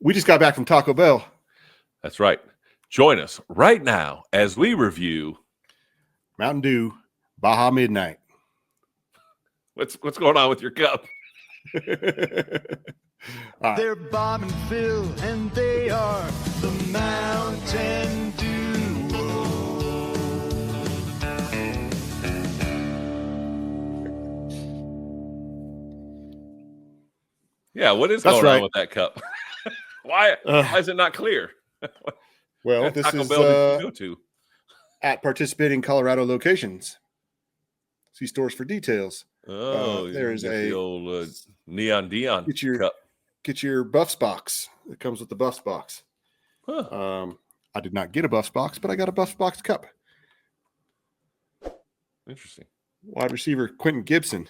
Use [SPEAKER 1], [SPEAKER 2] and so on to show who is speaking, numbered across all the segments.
[SPEAKER 1] We just got back from Taco Bell.
[SPEAKER 2] That's right. Join us right now as we review
[SPEAKER 1] Mountain Dew Baja Midnight.
[SPEAKER 2] what's going on with your cup.
[SPEAKER 1] All right.
[SPEAKER 3] They're Bob and Phil, and they are the Mountain Duo.
[SPEAKER 2] Yeah, what is
[SPEAKER 1] That's
[SPEAKER 2] going
[SPEAKER 1] right.
[SPEAKER 2] on with that cup? Why is it not clear?
[SPEAKER 1] Well,
[SPEAKER 2] What
[SPEAKER 1] this
[SPEAKER 2] Taco
[SPEAKER 1] is
[SPEAKER 2] Bell did you go to?
[SPEAKER 1] at participating Colorado locations. See stores for details.
[SPEAKER 2] Oh,
[SPEAKER 1] there is
[SPEAKER 2] the old Neon Dion cup.
[SPEAKER 1] Get your Buffs box. It comes with the Buffs box.
[SPEAKER 2] Huh.
[SPEAKER 1] I did not get a Buffs box, but I got a Buffs box cup.
[SPEAKER 2] Interesting.
[SPEAKER 1] Wide receiver Quentin Gibson.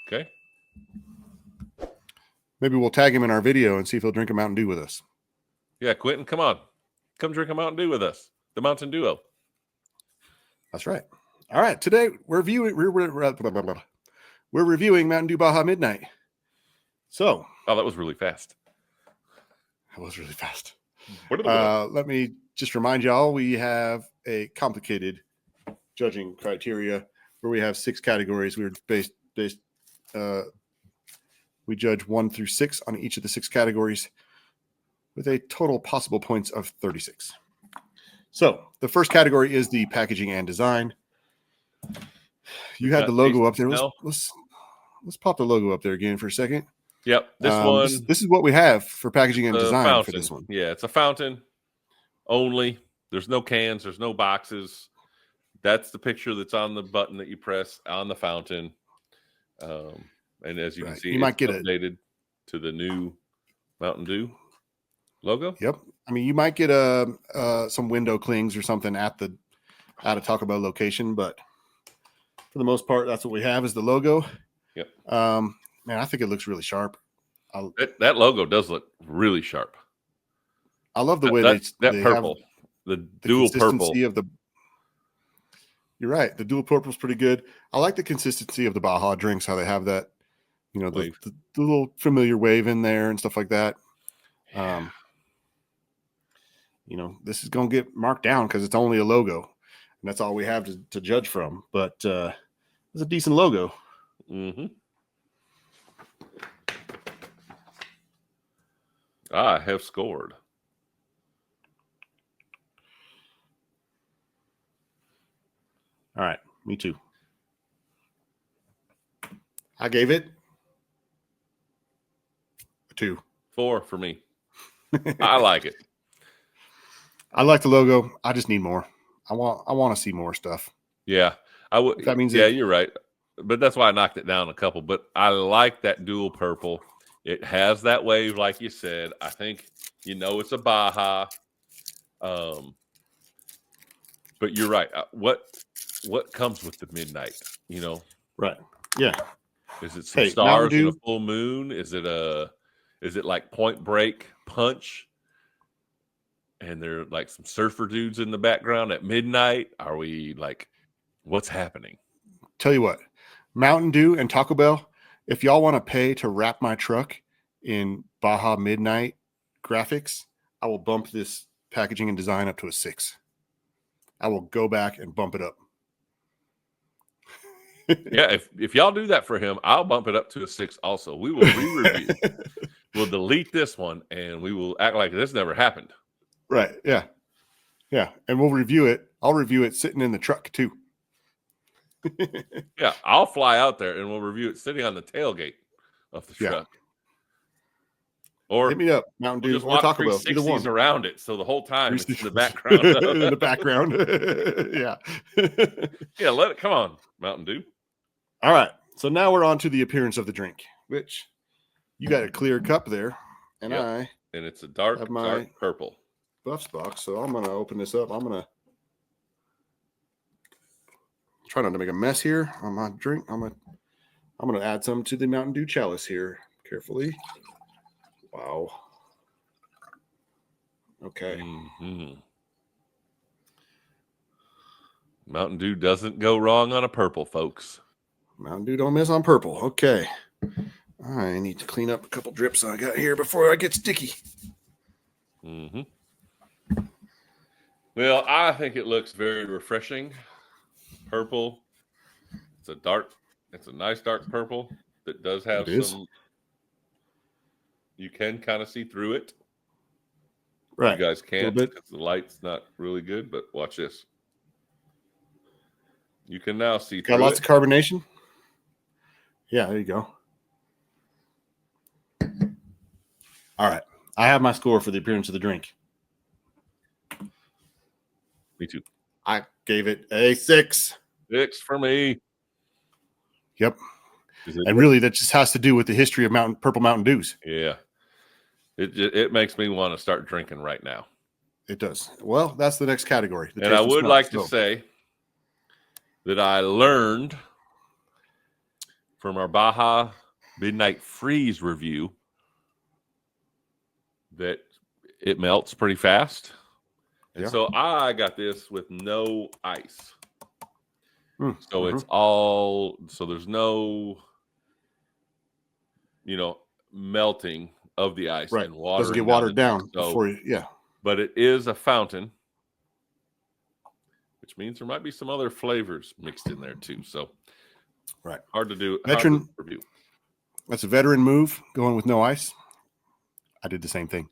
[SPEAKER 2] Okay.
[SPEAKER 1] Maybe we'll tag him in our video and see if he'll drink a Mountain Dew with us.
[SPEAKER 2] Yeah, Quentin, come on. Come drink a Mountain Dew with us. The Mountain Duo.
[SPEAKER 1] That's right. All right. Today we're reviewing Mountain Dew Baja Midnight. So.
[SPEAKER 2] Oh, that was really fast.
[SPEAKER 1] That was really fast.
[SPEAKER 2] Let
[SPEAKER 1] me just remind y'all, we have a complicated judging criteria where we have 6 categories. We're we judge 1 through 6 on each of the 6 categories with a total possible points of 36. So the first category is the packaging and design. You had the logo up there. Let's pop the logo up there again for a second.
[SPEAKER 2] Yep. This
[SPEAKER 1] is what we have for packaging and design
[SPEAKER 2] fountain.
[SPEAKER 1] For this one.
[SPEAKER 2] Yeah, it's a fountain only. There's no cans. There's no boxes. That's the picture that's on the button that you press on the fountain. And as you can see,
[SPEAKER 1] you might get
[SPEAKER 2] updated to the new Mountain Dew logo.
[SPEAKER 1] Yep. I mean, you might get some window clings or something at a Taco Bell location, but for the most part, that's what we have is the logo.
[SPEAKER 2] Yep.
[SPEAKER 1] Man, I think it looks really sharp.
[SPEAKER 2] That logo does look really sharp.
[SPEAKER 1] I love the way
[SPEAKER 2] they purple, the dual purple.
[SPEAKER 1] You're right. The dual purple is pretty good. I like the consistency of the Baja drinks, how they have that, the little familiar wave in there and stuff like that. This is going to get marked down because it's only a logo, and that's all we have to judge from. But it's a decent logo.
[SPEAKER 2] Mm-hmm. I have scored.
[SPEAKER 1] All right, me too. I gave it a 2.
[SPEAKER 2] 4 for me. I like it.
[SPEAKER 1] I like the logo. I just need more. I want to see more stuff.
[SPEAKER 2] Yeah, I would.
[SPEAKER 1] That means
[SPEAKER 2] you're right. But that's why I knocked it down a couple. But I like that dual purple. It has that wave, like you said. I think it's a Baja. But you're right. What comes with the midnight?
[SPEAKER 1] Right? Yeah.
[SPEAKER 2] Is it some stars and a full moon? Is it like Point Break Punch? And there are like some surfer dudes in the background at midnight. Are we like, what's happening?
[SPEAKER 1] Tell you what, Mountain Dew and Taco Bell, if y'all want to pay to wrap my truck in Baja Midnight graphics, I will bump this packaging and design up to a 6. I will go back and bump it up.
[SPEAKER 2] Yeah, if y'all do that for him, I'll bump it up to a 6 also. We will re-review. We'll delete this one, and we will act like this never happened.
[SPEAKER 1] Right, yeah. Yeah, and we'll review it. I'll review it sitting in the truck, too.
[SPEAKER 2] Yeah, I'll fly out there, and we'll review it sitting on the tailgate of the truck. Or
[SPEAKER 1] hit me up, Mountain Dew,
[SPEAKER 2] or Taco Bell. Either one around it, so the whole time it's in the background.
[SPEAKER 1] In the background, yeah.
[SPEAKER 2] Yeah, let it come on, Mountain Dew.
[SPEAKER 1] All right, so now we're on to the appearance of the drink, which you got a clear cup there, and and
[SPEAKER 2] it's a dark purple
[SPEAKER 1] Buffs box. So I'm gonna open this up. I'm gonna try not to make a mess here on my drink. I'm gonna add some to the Mountain Dew chalice here carefully. Wow. Okay.
[SPEAKER 2] Mm-hmm. Mountain Dew doesn't go wrong on a purple, folks.
[SPEAKER 1] Mountain Dew don't miss on purple. Okay. I need to clean up a couple drips I got here before I get sticky.
[SPEAKER 2] Mm-hmm. Well, I think it looks very refreshing. Purple. It's a nice dark purple that does have
[SPEAKER 1] It is.
[SPEAKER 2] some, you can kind of see through it.
[SPEAKER 1] Right.
[SPEAKER 2] You guys can't
[SPEAKER 1] bit.
[SPEAKER 2] because the light's not really good, but watch this. You can now see through
[SPEAKER 1] Got lots
[SPEAKER 2] it.
[SPEAKER 1] of carbonation. Yeah, there you go. All right. I have my score for the appearance of the drink.
[SPEAKER 2] Me too.
[SPEAKER 1] I gave it a 6.
[SPEAKER 2] 6 for me.
[SPEAKER 1] Yep.
[SPEAKER 2] Is it
[SPEAKER 1] And
[SPEAKER 2] good?
[SPEAKER 1] really, that just has to do with the history of Purple Mountain Dews.
[SPEAKER 2] Yeah. It makes me want to start drinking right now.
[SPEAKER 1] It does. Well, that's the next category.
[SPEAKER 2] And I would like to say that I learned from our Baja Midnight Freeze review that it melts pretty fast. And
[SPEAKER 1] Yeah.
[SPEAKER 2] so I got this with no ice. So
[SPEAKER 1] Mhm.
[SPEAKER 2] it's all, so there's no, melting of the ice
[SPEAKER 1] Right.
[SPEAKER 2] and water.
[SPEAKER 1] Doesn't get watered down before you. Yeah.
[SPEAKER 2] But it is a fountain, which means there might be some other flavors mixed in there too. So,
[SPEAKER 1] right.
[SPEAKER 2] Hard to do.
[SPEAKER 1] Veteran
[SPEAKER 2] hard to review.
[SPEAKER 1] That's a veteran move, going with no ice. I did the same thing.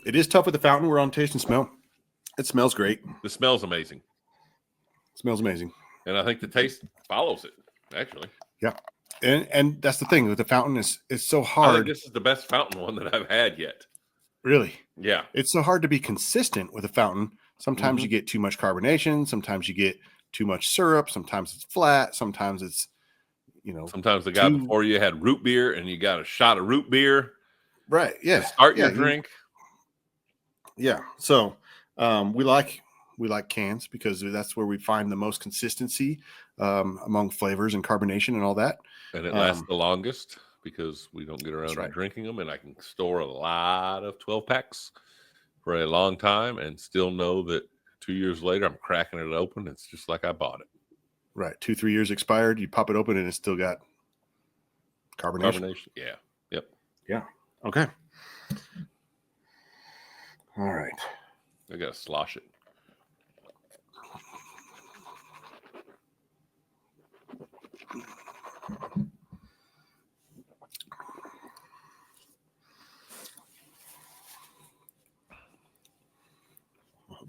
[SPEAKER 1] It is tough with the fountain. We're on taste and smell. It smells great.
[SPEAKER 2] The smell's amazing.
[SPEAKER 1] It smells amazing.
[SPEAKER 2] And I think the taste follows it, actually.
[SPEAKER 1] Yeah. And that's the thing with the fountain it's so
[SPEAKER 2] I think
[SPEAKER 1] hard.
[SPEAKER 2] this is the best fountain one that I've had yet.
[SPEAKER 1] Really.
[SPEAKER 2] Yeah.
[SPEAKER 1] It's so hard to be consistent with a fountain. Sometimes you get too much carbonation. Sometimes you get too much syrup. Sometimes it's flat. Sometimes it's,
[SPEAKER 2] Sometimes the guy before you had root beer and you got a shot of root beer.
[SPEAKER 1] Right. Yeah.
[SPEAKER 2] To start your drink.
[SPEAKER 1] Yeah. So we like cans because that's where we find the most consistency among flavors and carbonation and all that.
[SPEAKER 2] And it lasts the longest because we don't get around to
[SPEAKER 1] right.
[SPEAKER 2] drinking them. And I can store a lot of 12 packs for a long time and still know that 2 years later I'm cracking it open. It's just like I bought it.
[SPEAKER 1] Right. 2-3 years expired. You pop it open and it's still got carbonation.
[SPEAKER 2] Yeah. Yep.
[SPEAKER 1] Yeah. Okay. All right.
[SPEAKER 2] I got to slosh it.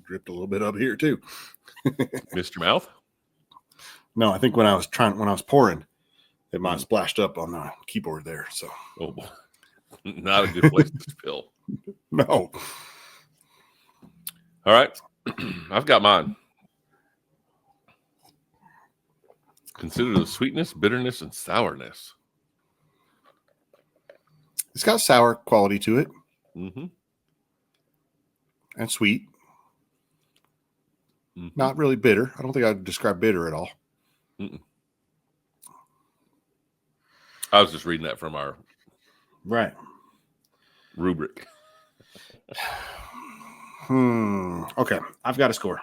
[SPEAKER 1] Dripped a little bit up here too.
[SPEAKER 2] Missed your mouth?
[SPEAKER 1] No, I think when I was pouring, it might have splashed up on the keyboard there. So,
[SPEAKER 2] oh boy, not a good place to spill.
[SPEAKER 1] No.
[SPEAKER 2] All right, I've got mine. Consider the sweetness, bitterness, and sourness.
[SPEAKER 1] It's got sour quality to it.
[SPEAKER 2] Mm-hmm.
[SPEAKER 1] And sweet. Mm-hmm. Not really bitter. I don't think I'd describe bitter at all.
[SPEAKER 2] Mm-mm. I was just reading that from our rubric.
[SPEAKER 1] Okay. I've got a score.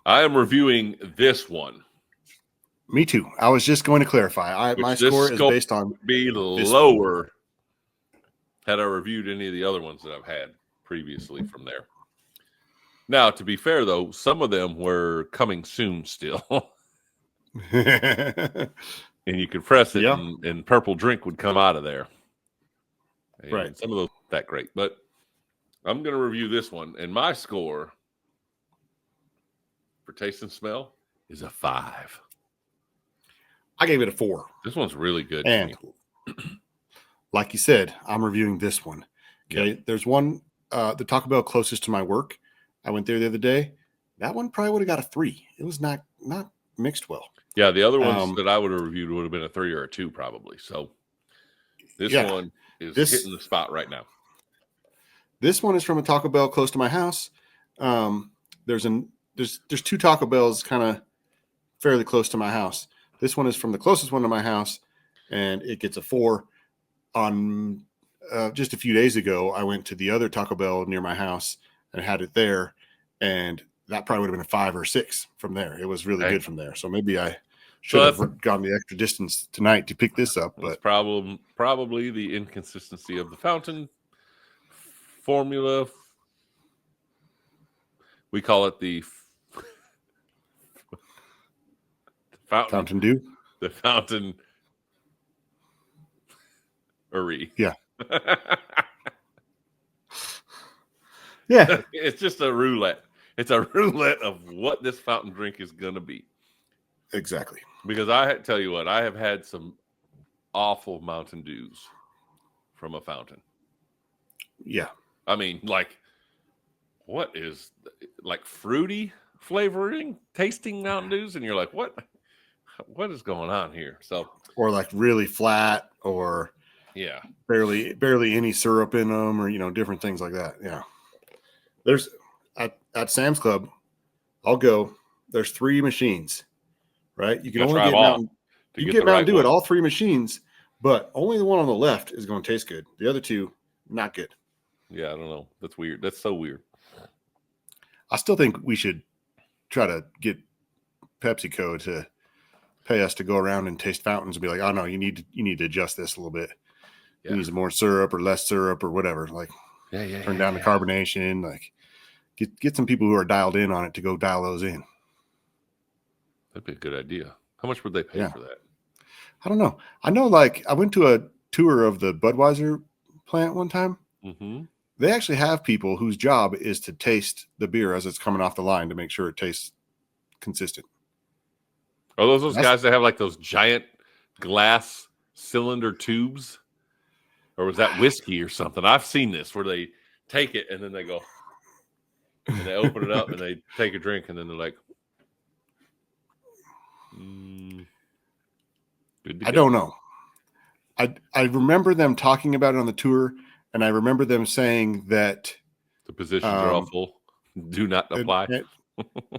[SPEAKER 2] I am reviewing this one.
[SPEAKER 1] Me too. I was just going to clarify. My score is based on
[SPEAKER 2] lower had I reviewed any of the other ones that I've had previously from there. Now, to be fair, though, some of them were coming soon still. And you could press it and purple drink would come out of there. And
[SPEAKER 1] right.
[SPEAKER 2] Some of those aren't that great. But I'm going to review this one. And my score for taste and smell is a 5.
[SPEAKER 1] I gave it a 4.
[SPEAKER 2] This one's really good.
[SPEAKER 1] And like you said, I'm reviewing this one. Okay. Yep. There's one, the Taco Bell closest to my work. I went there the other day. That one probably would have got a 3. It was not mixed well.
[SPEAKER 2] Yeah, the other ones that I would have reviewed would have been a 3 or a 2 probably. So this one is hitting the spot right now.
[SPEAKER 1] This one is from a Taco Bell close to my house. There's 2 Taco Bells kind of fairly close to my house. This one is from the closest one to my house, and it gets a 4. On just a few days ago, I went to the other Taco Bell near my house, and had it there, and that probably would have been a 5 or 6 from there. It was really good from there. So maybe I should have gone the extra distance tonight to pick this up. But
[SPEAKER 2] probably the inconsistency of the fountain formula. We call it the
[SPEAKER 1] Fountain Dew.
[SPEAKER 2] The fountain.
[SPEAKER 1] Yeah. Yeah.
[SPEAKER 2] It's just a roulette. It's a roulette of what this fountain drink is going to be.
[SPEAKER 1] Exactly.
[SPEAKER 2] Because I tell you what, I have had some awful Mountain Dews from a fountain.
[SPEAKER 1] Yeah.
[SPEAKER 2] I mean, like, what is like fruity flavoring, tasting Mountain Dews? And you're like, what is going on here? So,
[SPEAKER 1] or like really flat, or barely any syrup in them, or, different things like that. Yeah. There's at Sam's Club, I'll go, there's 3 machines, right? You can only get Mountain Dew at all 3 machines, but only the one on the left is going to taste good. The other 2, not good.
[SPEAKER 2] Yeah, I don't know. That's weird. That's so weird.
[SPEAKER 1] I still think we should try to get PepsiCo to pay us to go around and taste fountains and be like, oh no, you need to adjust this a little bit. Yeah. You need some more syrup or less syrup or whatever. Like, turn down the carbonation. Like, get some people who are dialed in on it to go dial those in.
[SPEAKER 2] That'd be a good idea. How much would they pay for that?
[SPEAKER 1] I don't know. I know, like, I went to a tour of the Budweiser plant one time.
[SPEAKER 2] Mm-hmm.
[SPEAKER 1] They actually have people whose job is to taste the beer as it's coming off the line to make sure it tastes consistent.
[SPEAKER 2] Are those guys that have like those giant glass cylinder tubes? Or was that whiskey or something? I've seen this where they take it and then they go and they open it up and they take a drink and then they're like,
[SPEAKER 1] I don't know. I remember them talking about it on the tour, and I remember them saying that
[SPEAKER 2] the positions are all full. Do not apply.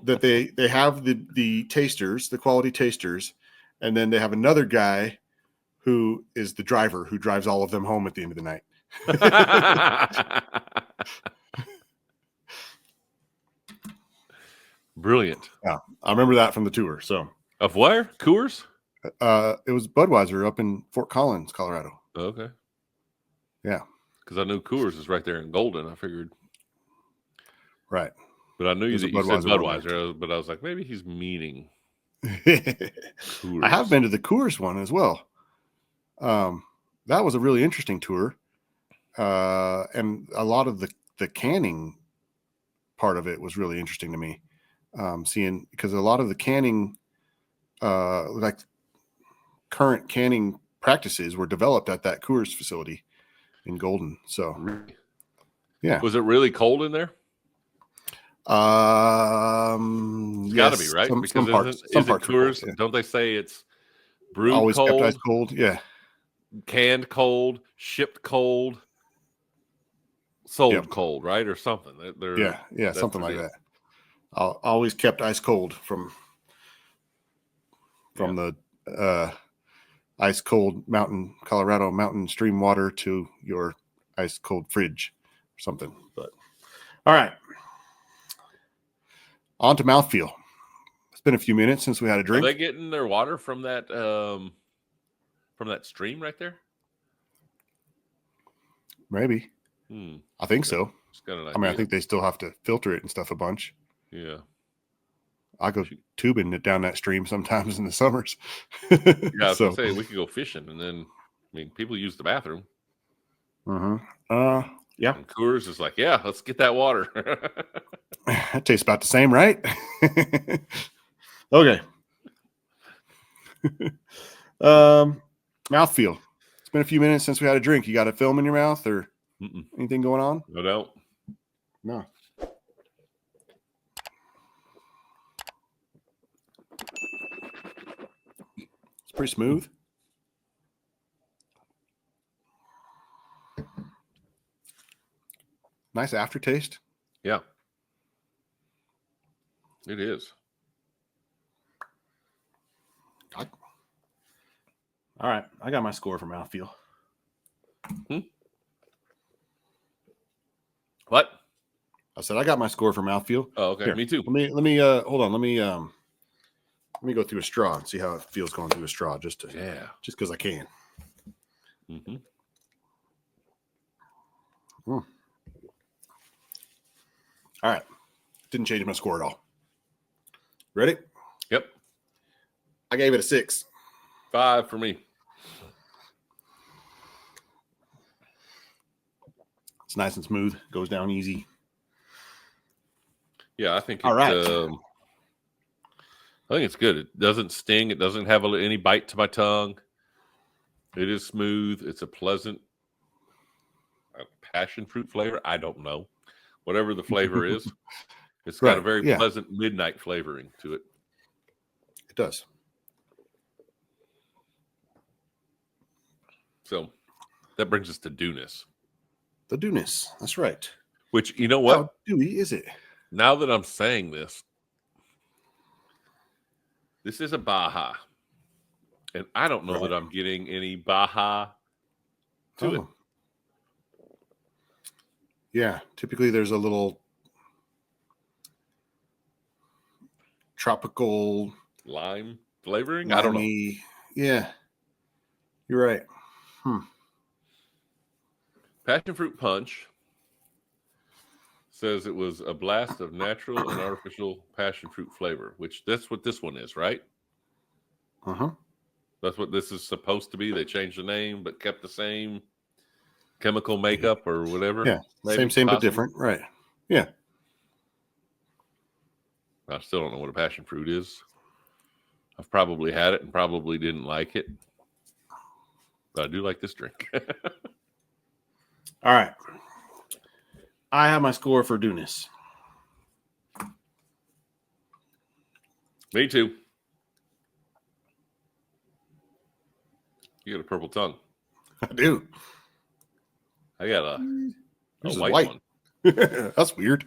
[SPEAKER 1] That they have the tasters, the quality tasters, and then they have another guy who is the driver who drives all of them home at the end of the night.
[SPEAKER 2] Brilliant.
[SPEAKER 1] Yeah, I remember that from the tour. So,
[SPEAKER 2] of where? Coors?
[SPEAKER 1] It was Budweiser up in Fort Collins, Colorado.
[SPEAKER 2] Okay.
[SPEAKER 1] Yeah.
[SPEAKER 2] Because I knew Coors is right there in Golden. I figured.
[SPEAKER 1] Right.
[SPEAKER 2] But I knew you said Budweiser, but I was like, maybe he's meaning Coors.
[SPEAKER 1] I have been to the Coors one as well. That was a really interesting tour. And a lot of the canning part of it was really interesting to me. Seeing, because a lot of the canning, like current canning practices were developed at that Coors facility in Golden. So, yeah.
[SPEAKER 2] Was it really cold in there? It's got to be, right? Because some parts Coors, cold, yeah. Don't they say it's brewed
[SPEAKER 1] always
[SPEAKER 2] cold,
[SPEAKER 1] kept ice cold? Yeah.
[SPEAKER 2] Canned cold, shipped cold, sold cold, right? Or something.
[SPEAKER 1] Yeah, something like that. Always kept ice cold from the ice cold Colorado mountain stream water to your ice cold fridge or something. But all right, on to mouthfeel. It's been a few minutes since we had a drink.
[SPEAKER 2] Are they getting their water from that stream right there?
[SPEAKER 1] Maybe. I think so.
[SPEAKER 2] I
[SPEAKER 1] mean, I think they still have to filter it and stuff a bunch.
[SPEAKER 2] Yeah.
[SPEAKER 1] I go tubing it down that stream sometimes in the summers.
[SPEAKER 2] Yeah, I was gonna say we could go fishing, and then people use the bathroom.
[SPEAKER 1] Mm-hmm. Yeah.
[SPEAKER 2] And Coors is like, yeah, let's get that water.
[SPEAKER 1] That tastes about the same, right? Okay. Mouthfeel. It's been a few minutes since we had a drink. You got a film in your mouth or anything going on?
[SPEAKER 2] No.
[SPEAKER 1] No. It's pretty smooth. Nice aftertaste.
[SPEAKER 2] Yeah. It is.
[SPEAKER 1] All right. I got my score for mouthfeel.
[SPEAKER 2] What?
[SPEAKER 1] I said I got my score for mouthfeel.
[SPEAKER 2] Oh, okay.
[SPEAKER 1] Here,
[SPEAKER 2] Me too.
[SPEAKER 1] Let me hold on. Let me go through a straw and see how it feels going through a straw, just because I can.
[SPEAKER 2] Mm-hmm.
[SPEAKER 1] All right. Didn't change my score at all. Ready?
[SPEAKER 2] Yep.
[SPEAKER 1] I gave it a 6.
[SPEAKER 2] 5 for me.
[SPEAKER 1] It's nice and smooth. Goes down easy.
[SPEAKER 2] Yeah, I think
[SPEAKER 1] All right.
[SPEAKER 2] I think it's good. It doesn't sting. It doesn't have any bite to my tongue. It is smooth. It's a pleasant passion fruit flavor. I don't know. Whatever the flavor is, it's got a very pleasant midnight flavoring to it.
[SPEAKER 1] It does.
[SPEAKER 2] So that brings us to dewness.
[SPEAKER 1] The dewness. That's right.
[SPEAKER 2] Which, you know what?
[SPEAKER 1] How dewy is it?
[SPEAKER 2] Now that I'm saying this is a Baja. And I don't know that I'm getting any Baja to it.
[SPEAKER 1] Yeah. Typically there's a little tropical
[SPEAKER 2] lime flavoring.
[SPEAKER 1] Limey.
[SPEAKER 2] I don't know.
[SPEAKER 1] Yeah. You're right.
[SPEAKER 2] Passion fruit punch says it was a blast of natural and artificial passion fruit flavor, which that's what this one is, right?
[SPEAKER 1] Uh-huh.
[SPEAKER 2] That's what this is supposed to be. They changed the name, but kept the same chemical makeup or whatever.
[SPEAKER 1] Yeah.
[SPEAKER 2] Maybe,
[SPEAKER 1] same, but different. Right. Yeah.
[SPEAKER 2] I still don't know what a passion fruit is. I've probably had it and probably didn't like it. But I do like this drink.
[SPEAKER 1] All right. I have my score for dewness.
[SPEAKER 2] Me too. You got a purple tongue.
[SPEAKER 1] I do.
[SPEAKER 2] I got a white one.
[SPEAKER 1] That's weird.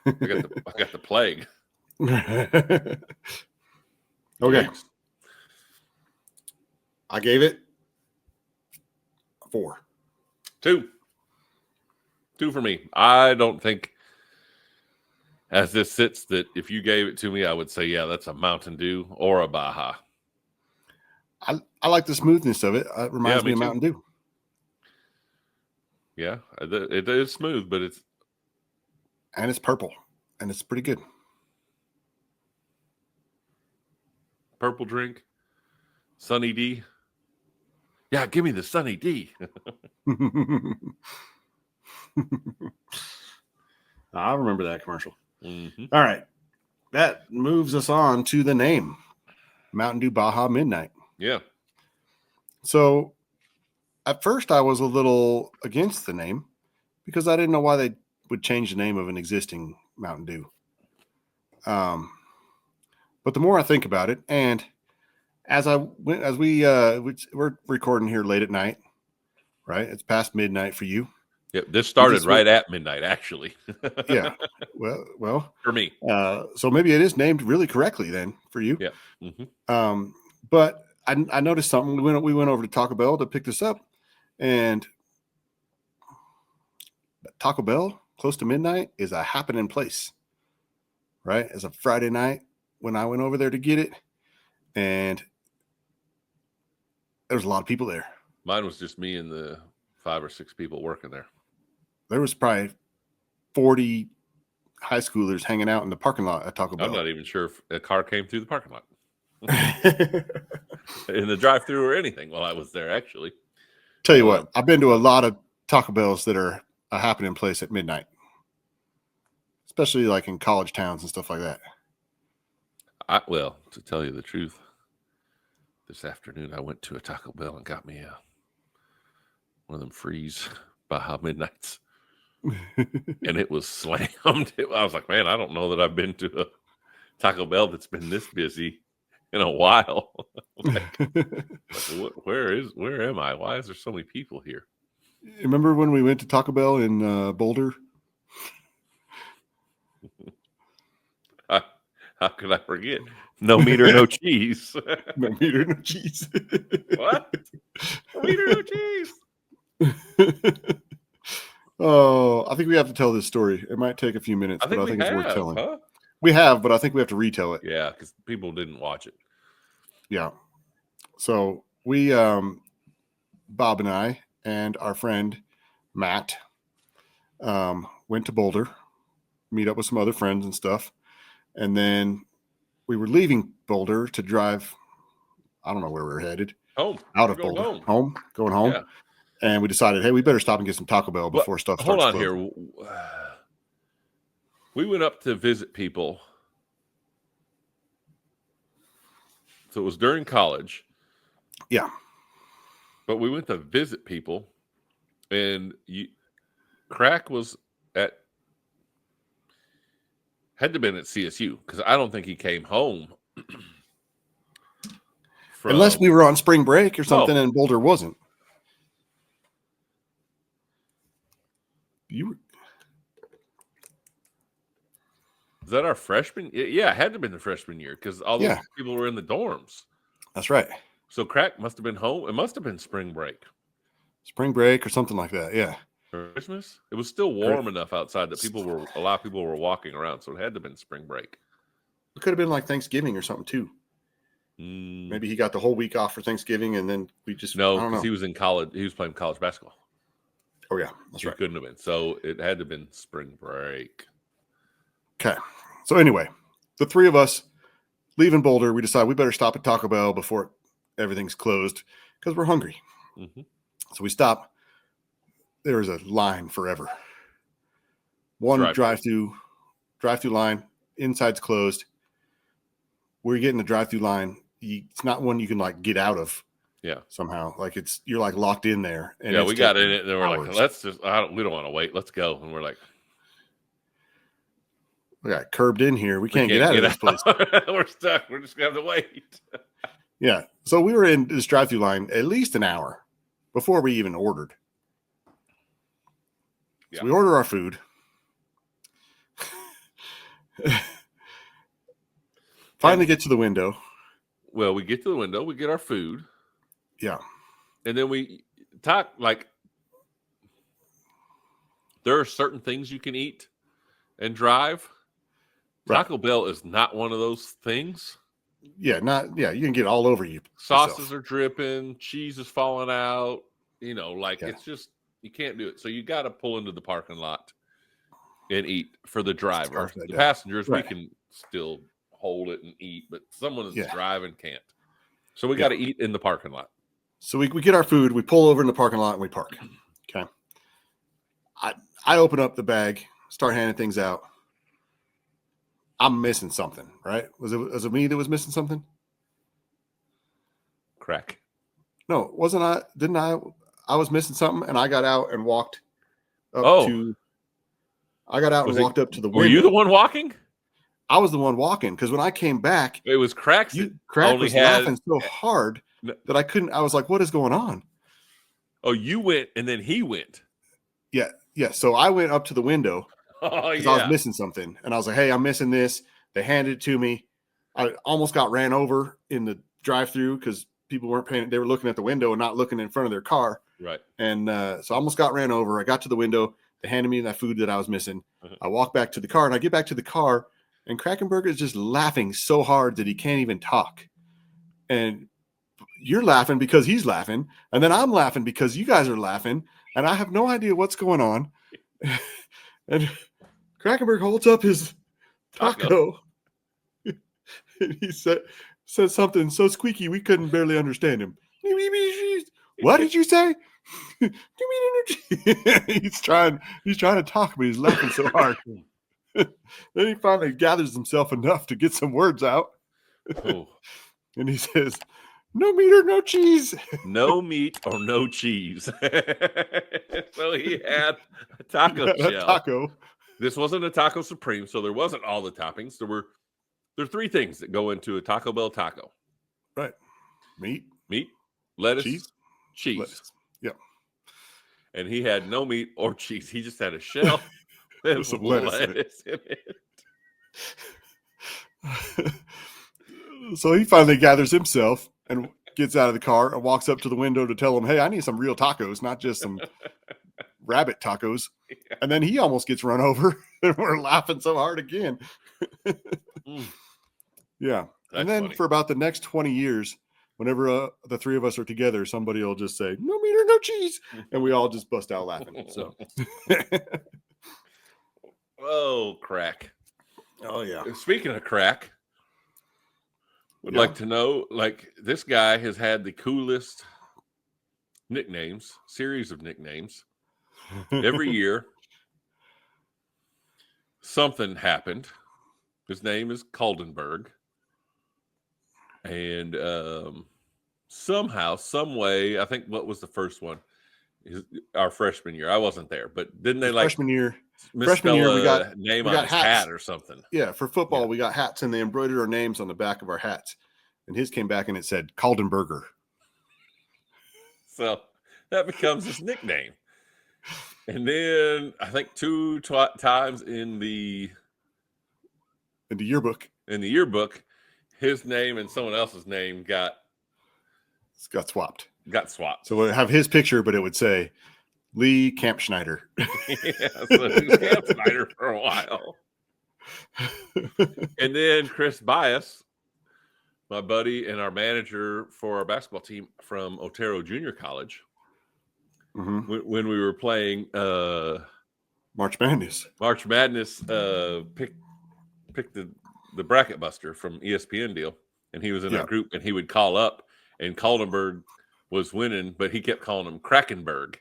[SPEAKER 2] I got the plague.
[SPEAKER 1] Okay.
[SPEAKER 2] Yikes.
[SPEAKER 1] I gave it a 4.
[SPEAKER 2] 2 for me. I don't think, as this sits, that if you gave it to me, I would say, yeah, that's a Mountain Dew or a Baja.
[SPEAKER 1] I like the smoothness of it. It reminds me of
[SPEAKER 2] too.
[SPEAKER 1] Mountain Dew.
[SPEAKER 2] Yeah, it is smooth, but it's
[SPEAKER 1] purple, and it's pretty good.
[SPEAKER 2] Purple drink, Sunny D. Yeah, give me the Sunny D.
[SPEAKER 1] I remember that commercial.
[SPEAKER 2] Mm-hmm.
[SPEAKER 1] All right. That moves us on to the name, Mountain Dew Baja Midnight.
[SPEAKER 2] Yeah.
[SPEAKER 1] So at first I was a little against the name because I didn't know why they would change the name of an existing Mountain Dew. But the more I think about it, and we're recording here late at night, right? It's past midnight for you.
[SPEAKER 2] Yep. This started right at midnight, actually.
[SPEAKER 1] Yeah. Well,
[SPEAKER 2] for me.
[SPEAKER 1] So maybe it is named really correctly then for you.
[SPEAKER 2] Yeah. Mm-hmm.
[SPEAKER 1] But I noticed something. We went over to Taco Bell to pick this up, and Taco Bell close to midnight is a happening place, right? It's a Friday night when I went over there to get it, and there was a lot of people there.
[SPEAKER 2] Mine was just me and the 5 or 6 people working there.
[SPEAKER 1] There was probably 40 high schoolers hanging out in the parking lot at Taco Bell.
[SPEAKER 2] I'm not even sure if a car came through the parking lot. In the drive-through or anything while I was there, actually.
[SPEAKER 1] Tell you what, I've been to a lot of Taco Bells that are a happening place at midnight, especially like in college towns and stuff like that.
[SPEAKER 2] Well, to tell you the truth, this afternoon I went to a Taco Bell and got me one of them freeze Baja Midnights. And it was slammed. I was like, man, I don't know that I've been to a Taco Bell that's been this busy in a while. Where am I? Why is there so many people here?
[SPEAKER 1] Remember when we went to Taco Bell in Boulder?
[SPEAKER 2] How could I forget? No meter, no cheese.
[SPEAKER 1] No meter, no cheese.
[SPEAKER 2] What? No meter, no cheese.
[SPEAKER 1] Oh, I think we have to tell this story. It might take a few minutes, but I think it's worth telling.
[SPEAKER 2] Huh?
[SPEAKER 1] We have, but I think we have to retell it.
[SPEAKER 2] Yeah, because people didn't watch it.
[SPEAKER 1] Yeah. So we, Bob and I and our friend Matt, went to Boulder, meet up with some other friends and stuff. And then we were leaving Boulder to drive. I don't know where we were headed.
[SPEAKER 2] Home.
[SPEAKER 1] Out of
[SPEAKER 2] Going
[SPEAKER 1] Boulder.
[SPEAKER 2] home.
[SPEAKER 1] Going home.
[SPEAKER 2] Yeah.
[SPEAKER 1] And we decided, hey, we better stop and get some Taco Bell before stuff starts
[SPEAKER 2] Hold on
[SPEAKER 1] closing.
[SPEAKER 2] here. We went up to visit people. So it was during college.
[SPEAKER 1] Yeah.
[SPEAKER 2] But we went to visit people, and Crack was had to have been at CSU, because I don't think he came home.
[SPEAKER 1] Unless we were on spring break or something, and Boulder wasn't.
[SPEAKER 2] Is that our freshman? Yeah, it had to have been the freshman year, because all those people were in the dorms.
[SPEAKER 1] That's right.
[SPEAKER 2] So Crack must have been home. It must have been spring break.
[SPEAKER 1] Spring break or something like that, yeah.
[SPEAKER 2] Christmas? It was still warm enough outside that a lot of people were walking around, so it had to have been spring break.
[SPEAKER 1] It could have been like Thanksgiving or something too. Maybe he got the whole week off for Thanksgiving, and then we just
[SPEAKER 2] because he was in college. He was playing college basketball.
[SPEAKER 1] Oh yeah, that's right.
[SPEAKER 2] Couldn't have been. So it had to have been spring break.
[SPEAKER 1] Okay. So anyway, the three of us leaving Boulder, we decide we better stop at Taco Bell before everything's closed because we're hungry.
[SPEAKER 2] Mm-hmm.
[SPEAKER 1] So we stop. There is a line forever. One drive-through line. Inside's closed. We're getting the drive-through line. It's not one you can like get out of.
[SPEAKER 2] Yeah.
[SPEAKER 1] Somehow, like you're like locked in there. And
[SPEAKER 2] yeah, we got in it, and we're like, we don't want to wait. Let's go. And we're like,
[SPEAKER 1] we got curbed in here. We can't get out of this place.
[SPEAKER 2] We're stuck. We're just gonna have to wait.
[SPEAKER 1] Yeah. So we were in this drive-through line at least an hour before we even ordered. Yeah. So we order our food. Finally get to the window.
[SPEAKER 2] Well, we get to the window. We get our food.
[SPEAKER 1] Yeah.
[SPEAKER 2] And then we talk like there are certain things you can eat and drive. Taco Bell is not one of those things.
[SPEAKER 1] Yeah, you can get all over you.
[SPEAKER 2] Sauces are dripping, cheese is falling out. It's just you can't do it. So you got to pull into the parking lot and eat for the driver. The passengers, we can still hold it and eat, but someone that's driving can't. So we got to eat in the parking lot.
[SPEAKER 1] So we get our food, we pull over in the parking lot, and we park. Okay. I open up the bag, start handing things out. I'm missing something, right? Was it me that was missing something?
[SPEAKER 2] Crack.
[SPEAKER 1] No, wasn't I? Didn't I? I was missing something, and I got out and walked up to. I got out and walked up to the window.
[SPEAKER 2] Were you the one walking?
[SPEAKER 1] I was the one walking because when I came back,
[SPEAKER 2] it was Crack.
[SPEAKER 1] Crack was laughing so hard that I couldn't. I was like, "What is going on?"
[SPEAKER 2] Oh, you went, and then he went.
[SPEAKER 1] Yeah. So I went up to the window because I was missing something, and I was like, "Hey, I'm missing this." They handed it to me. I almost got ran over in the drive-through because people weren't paying. They were looking at the window and not looking in front of their car.
[SPEAKER 2] Right.
[SPEAKER 1] And so I almost got ran over. I got to the window. They handed me that food that I was missing. I walk back to the car, and I get back to the car, and Krakenberger is just laughing so hard that he can't even talk. And you're laughing because he's laughing, and then I'm laughing because you guys are laughing, and I have no idea what's going on. And Krakenberg holds up his taco. And he said something so squeaky we couldn't barely understand him. What did you say? He's trying to talk, but he's laughing so hard. Then he finally gathers himself enough to get some words out.
[SPEAKER 2] Oh.
[SPEAKER 1] And he says, "No meat or no cheese."
[SPEAKER 2] No meat or no cheese. So he had a taco shell.
[SPEAKER 1] Taco.
[SPEAKER 2] This wasn't a Taco Supreme, so there wasn't all the toppings. There are three things that go into a Taco Bell taco.
[SPEAKER 1] Right. Meat,
[SPEAKER 2] lettuce, cheese.
[SPEAKER 1] Lettuce. Yep.
[SPEAKER 2] And he had no meat or cheese. He just had a shell with some lettuce in it.
[SPEAKER 1] So he finally gathers himself and gets out of the car and walks up to the window to tell him, "Hey, I need some real tacos, not just some rabbit tacos." And then he almost gets run over, and we're laughing so hard again.
[SPEAKER 2] Mm,
[SPEAKER 1] Yeah.
[SPEAKER 2] that's
[SPEAKER 1] And then
[SPEAKER 2] funny.
[SPEAKER 1] for about the next 20 years, whenever the three of us are together, somebody will just say, "No meter, no cheese." And we all just bust out laughing. So,
[SPEAKER 2] Oh, crack.
[SPEAKER 1] oh, yeah.
[SPEAKER 2] Speaking of crack, would
[SPEAKER 1] Yeah.
[SPEAKER 2] like to know, like, this guy has had the coolest nicknames, series of nicknames. Every year, something happened. His name is Kaldenberg. And somehow, some way, I think what was the first one? Our freshman year. I wasn't there, but didn't they
[SPEAKER 1] His
[SPEAKER 2] like
[SPEAKER 1] freshman year,
[SPEAKER 2] misspell
[SPEAKER 1] we got
[SPEAKER 2] a name on his
[SPEAKER 1] hats.
[SPEAKER 2] hat or something?
[SPEAKER 1] Yeah, for football,
[SPEAKER 2] Yeah.
[SPEAKER 1] we got hats, and they embroidered our names on the back of our hats. And his came back and it said Kaldenberger.
[SPEAKER 2] So that becomes his nickname. And then I think two times in the
[SPEAKER 1] yearbook,
[SPEAKER 2] yearbook, his name and someone else's name got
[SPEAKER 1] swapped. So we'll have his picture, but it would say Lee Kampschneider.
[SPEAKER 2] Yeah, so he was Camp Snyder for a while. And then Chris Bias, my buddy and our manager for our basketball team from Otero Junior College,
[SPEAKER 1] Mhm.
[SPEAKER 2] when we were playing
[SPEAKER 1] March Madness,
[SPEAKER 2] picked the bracket buster from ESPN deal, and he was in
[SPEAKER 1] Yeah.
[SPEAKER 2] our group, and he would call up, and Kaldenberg was winning, but he kept calling him Krakenberg.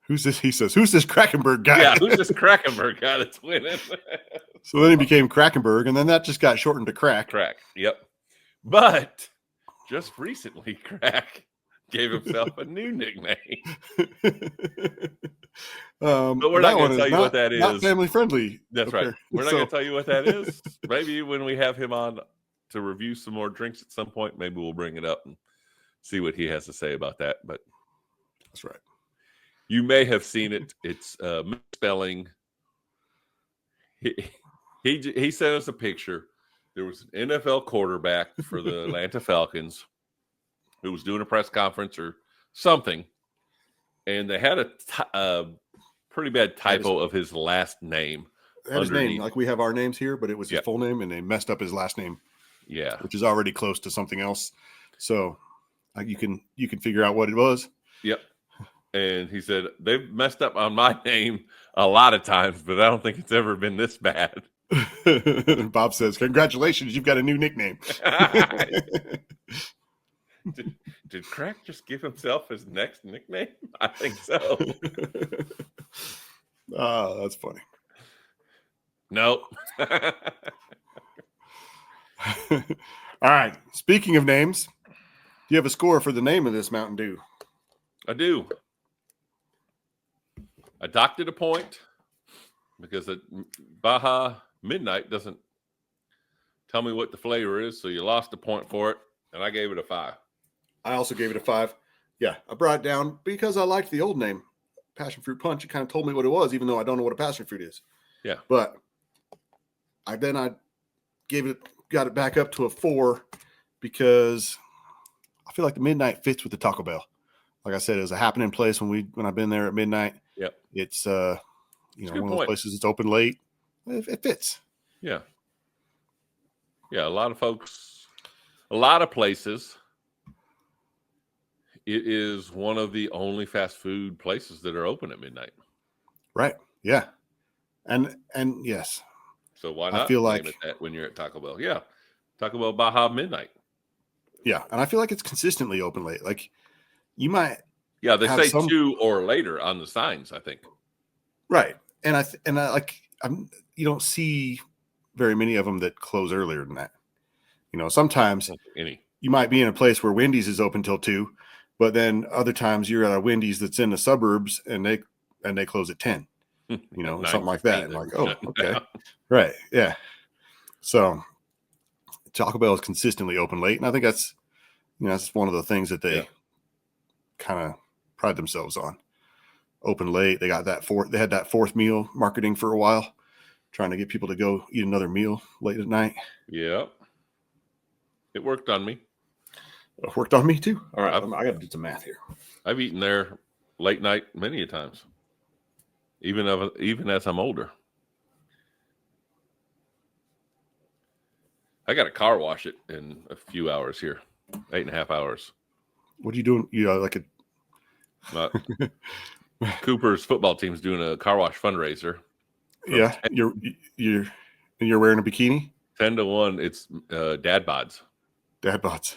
[SPEAKER 1] Who's this? He says, "Who's this Krakenberg guy?"
[SPEAKER 2] Yeah, who's this Krakenberg guy that's winning?
[SPEAKER 1] So then he became Krakenberg, and then that just got shortened to Crack.
[SPEAKER 2] Crack. Yep. But just recently, Crack gave himself a new nickname. But we're not going to tell you what that is.
[SPEAKER 1] Not family friendly.
[SPEAKER 2] That's
[SPEAKER 1] Okay.
[SPEAKER 2] right. We're not going to tell you what that is. Maybe when we have him on to review some more drinks at some point, maybe we'll bring it up and see what he has to say about that. But
[SPEAKER 1] that's right.
[SPEAKER 2] You may have seen it. It's misspelling. He sent us a picture. There was an NFL quarterback for the Atlanta Falcons who was doing a press conference or something, and they had a pretty bad typo of his last name.
[SPEAKER 1] His name, like we have our names here, but it was his full name, and they messed up his last name.
[SPEAKER 2] Yeah,
[SPEAKER 1] which is already close to something else. So you can figure out what it was.
[SPEAKER 2] Yep. And he said, they've messed up on my name a lot of times, but I don't think it's ever been this bad.
[SPEAKER 1] Bob says, "Congratulations, you've got a new nickname."
[SPEAKER 2] Did Crack just give himself his next nickname? I think so.
[SPEAKER 1] Oh, that's funny.
[SPEAKER 2] Nope.
[SPEAKER 1] All right. Speaking of names, do you have a score for the name of this Mountain Dew?
[SPEAKER 2] I do. I docked it a point because the Baja Midnight doesn't tell me what the flavor is, so you lost a point for it, and I gave it a 5.
[SPEAKER 1] I also gave it a 5. Yeah, I brought it down because I liked the old name, Passion Fruit Punch. It kind of told me what it was, even though I don't know what a passion fruit is.
[SPEAKER 2] Yeah.
[SPEAKER 1] But I got it back up to a 4 because I feel like the Midnight fits with the Taco Bell. Like I said, it was a happening place when I've been there at midnight.
[SPEAKER 2] Yep.
[SPEAKER 1] It's one of those places that's open late. It fits.
[SPEAKER 2] Yeah. Yeah, a lot of folks, a lot of places, it is one of the only fast food places that are open at midnight.
[SPEAKER 1] Right. Yeah. And yes.
[SPEAKER 2] So why not
[SPEAKER 1] feel
[SPEAKER 2] name
[SPEAKER 1] like
[SPEAKER 2] it that when you're at Taco Bell? Yeah. Taco Bell Baja Midnight.
[SPEAKER 1] Yeah. And I feel like it's consistently open late. Like you might.
[SPEAKER 2] Yeah, they say 2 or later on the signs, I think.
[SPEAKER 1] Right. And you don't see very many of them that close earlier than that. Sometimes you might be in a place where Wendy's is open till 2, but then other times you're at a Wendy's that's in the suburbs and they close at 10. Something like that. And like, oh, okay. Right. Yeah. So Taco Bell is consistently open late. And I think that's one of the things that they kind of pride themselves on. Open late. They had that fourth meal marketing for a while, trying to get people to go eat another meal late at night.
[SPEAKER 2] Yeah. It worked on me.
[SPEAKER 1] It worked on me too. All right. I got to do some math here.
[SPEAKER 2] I've eaten there late night many a times. even as I'm older. I got to car wash it in a few hours here, 8.5 hours.
[SPEAKER 1] What are you doing? You know, like
[SPEAKER 2] Cooper's football team's doing a car wash fundraiser.
[SPEAKER 1] Yeah, you're wearing a bikini.
[SPEAKER 2] 10 to 1. It's dad bods.
[SPEAKER 1] Dad bods.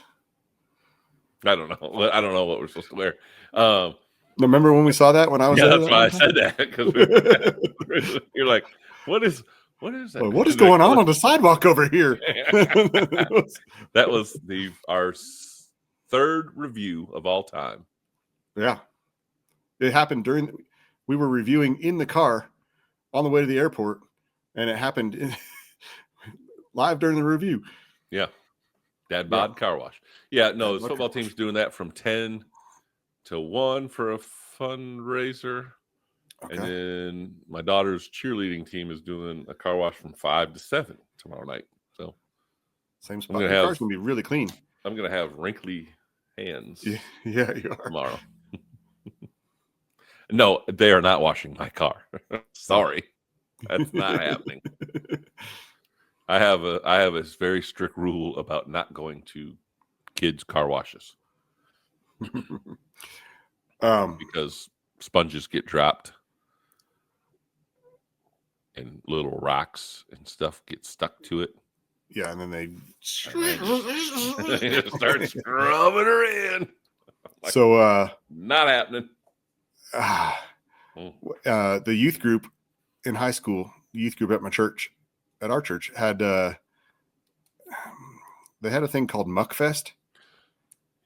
[SPEAKER 2] I don't know. I don't know what we're supposed to wear.
[SPEAKER 1] Remember when we saw that when I was there?
[SPEAKER 2] That's why I said that, because you're like, what is that?
[SPEAKER 1] Well, what is going on the sidewalk over here?
[SPEAKER 2] That was our third review of all time.
[SPEAKER 1] Yeah, it happened we were reviewing in the car on the way to the airport, and it happened live during the review.
[SPEAKER 2] Yeah, dad bod car wash. Yeah, no, the football team's doing that from 10 to 1 for a fundraiser. Okay. And then my daughter's cheerleading team is doing a car wash from 5 to 7 tomorrow night. So
[SPEAKER 1] same spot. The car's gonna be really clean.
[SPEAKER 2] I'm gonna have wrinkly hands.
[SPEAKER 1] Yeah, you are
[SPEAKER 2] tomorrow. No, they are not washing my car. Sorry, that's not happening. I have a very strict rule about not going to kids' car washes because sponges get dropped and little rocks and stuff get stuck to it.
[SPEAKER 1] Yeah, and then they
[SPEAKER 2] start scrubbing her in. Like,
[SPEAKER 1] so
[SPEAKER 2] not happening.
[SPEAKER 1] The youth group in high school, the youth group at our church had they had a thing called Muckfest.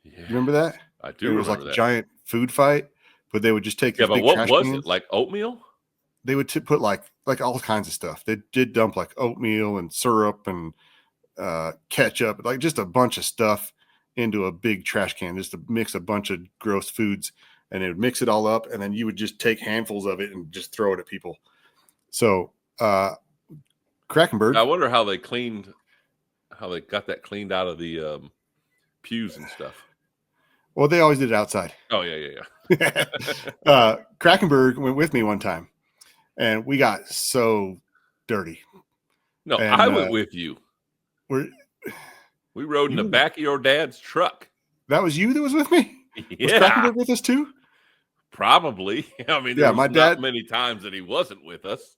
[SPEAKER 1] Yeah. You remember that?
[SPEAKER 2] I do.
[SPEAKER 1] It was like a giant food fight, but they would just take
[SPEAKER 2] but what was it? Like oatmeal?
[SPEAKER 1] They would put like all kinds of stuff. They did dump like oatmeal and syrup and ketchup, like just a bunch of stuff into a big trash can, just to mix a bunch of gross foods, and they would mix it all up, and then you would just take handfuls of it and just throw it at people. So Krakenberg.
[SPEAKER 2] I wonder how they got that cleaned out of the pews and stuff.
[SPEAKER 1] Well, they always did it outside.
[SPEAKER 2] Oh yeah.
[SPEAKER 1] Krakenberg went with me one time, and we got so dirty.
[SPEAKER 2] No, and, I went with you. We rode in the back of your dad's truck.
[SPEAKER 1] That was you that was with me?
[SPEAKER 2] Yeah.
[SPEAKER 1] Was Krakenberg with us too?
[SPEAKER 2] Probably. I mean, there was not many times that he wasn't with us.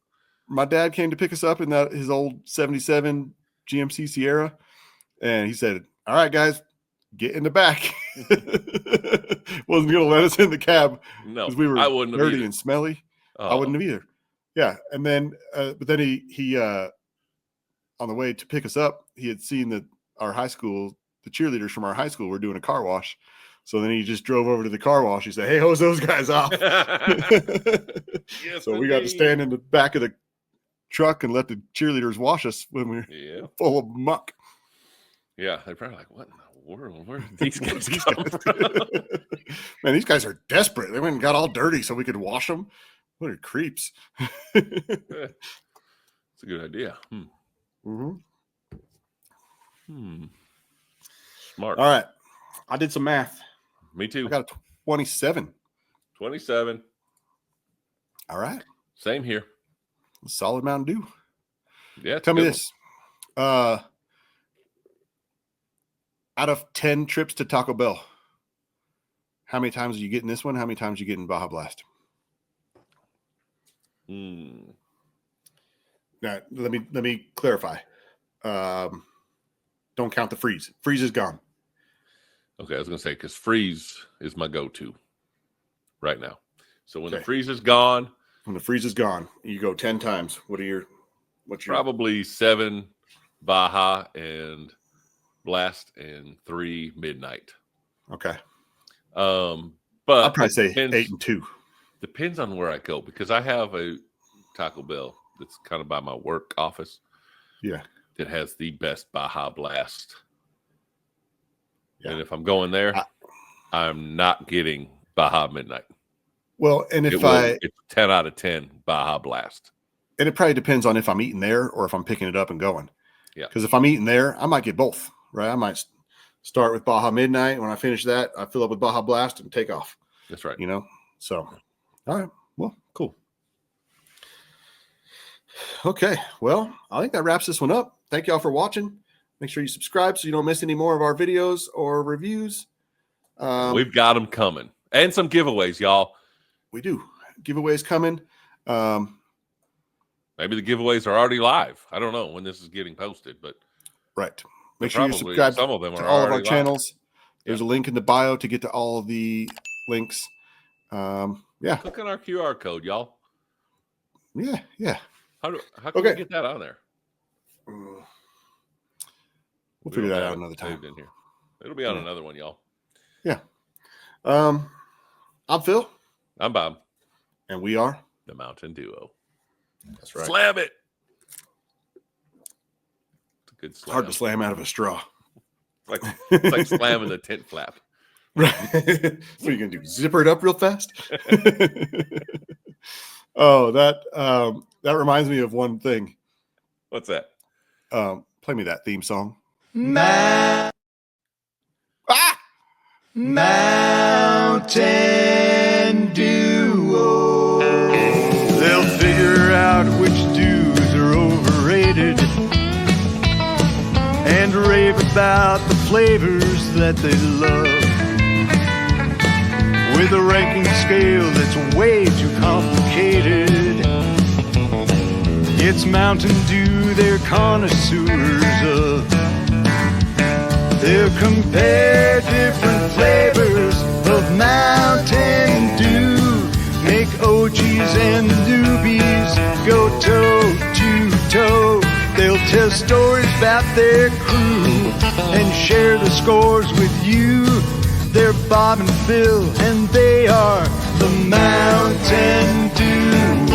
[SPEAKER 1] My dad came to pick us up in his old 77 GMC Sierra, and he said, "All right, guys, get in the back." Wasn't going to let us in the cab because we were dirty and smelly. I wouldn't have either. Yeah, and then, but then he on the way to pick us up, he had seen that our high school, the cheerleaders from our high school, were doing a car wash. So then he just drove over to the car wash. He said, "Hey, hose those guys off."
[SPEAKER 2] Yes,
[SPEAKER 1] so we got to stand in the back of the truck and let the cheerleaders wash us when we were full of muck.
[SPEAKER 2] Yeah, they're probably like, "What in the world? Where did these guys come from?"
[SPEAKER 1] Man, these guys are desperate. They went and got all dirty so we could wash them. What are creeps?
[SPEAKER 2] It's a good idea. Smart.
[SPEAKER 1] All right. I did some math.
[SPEAKER 2] Me too.
[SPEAKER 1] I got a 27.
[SPEAKER 2] 27.
[SPEAKER 1] All right.
[SPEAKER 2] Same here.
[SPEAKER 1] Solid Mountain Dew.
[SPEAKER 2] Yeah.
[SPEAKER 1] Tell me this. Out of 10 trips to Taco Bell, how many times are you getting this one? How many times are you getting Baja Blast? Now, let me clarify. Don't count the freeze. Freeze is gone.
[SPEAKER 2] Okay, I was going to say, because freeze is my go-to right now. So when the freeze is gone.
[SPEAKER 1] When the freeze is gone, you go 10 times. What's your
[SPEAKER 2] probably 7 Baja and Blast and 3 Midnight.
[SPEAKER 1] Okay.
[SPEAKER 2] But
[SPEAKER 1] I'll probably say 8 and 2.
[SPEAKER 2] Depends on where I go, because I have a Taco Bell that's kind of by my work office.
[SPEAKER 1] Yeah.
[SPEAKER 2] That has the best Baja Blast. Yeah. And if I'm going there, I'm not getting Baja Midnight.
[SPEAKER 1] Well, and it's
[SPEAKER 2] 10 out of 10 Baja Blast.
[SPEAKER 1] And it probably depends on if I'm eating there or if I'm picking it up and going.
[SPEAKER 2] Yeah.
[SPEAKER 1] Because if I'm eating there, I might get both, right? I might start with Baja Midnight. When I finish that, I fill up with Baja Blast and take off.
[SPEAKER 2] That's right.
[SPEAKER 1] So, all right. Well, cool. Okay, well, I think that wraps this one up. Thank y'all for watching. Make sure you subscribe so you don't miss any more of our videos or reviews.
[SPEAKER 2] We've got them coming. And some giveaways, y'all.
[SPEAKER 1] We do. Giveaways coming.
[SPEAKER 2] Maybe the giveaways are already live. I don't know when this is getting posted, but
[SPEAKER 1] right. Make sure you subscribe
[SPEAKER 2] some of them
[SPEAKER 1] to
[SPEAKER 2] are
[SPEAKER 1] all of our
[SPEAKER 2] live.
[SPEAKER 1] channels. There's a link in the bio to get to all of the links. Yeah.
[SPEAKER 2] Click on our QR code, y'all.
[SPEAKER 1] Yeah.
[SPEAKER 2] How can we get that on there?
[SPEAKER 1] We'll figure that out another time.
[SPEAKER 2] In here. It'll be on another one, y'all.
[SPEAKER 1] Yeah. I'm Phil.
[SPEAKER 2] I'm Bob.
[SPEAKER 1] And we are
[SPEAKER 2] the Mountain Duo.
[SPEAKER 1] That's right.
[SPEAKER 2] Slam it. It's a good slam.
[SPEAKER 1] Hard to slam out of a straw.
[SPEAKER 2] It's like slamming the tent flap.
[SPEAKER 1] Right. What are you gonna do? Zipper it up real fast? Oh, that reminds me of one thing.
[SPEAKER 2] What's that?
[SPEAKER 1] Play me that theme song.
[SPEAKER 3] Mountain Duo. They'll figure out which dudes are overrated and rave about the flavors that they love. With a ranking scale that's way too complicated. It's Mountain Dew they're connoisseurs of. They'll compare different flavors of Mountain Dew. Make OGs and newbies go toe to toe. They'll tell stories about their crew and share the scores with you. They're Bob and Phil, and they are the Mountain Dew.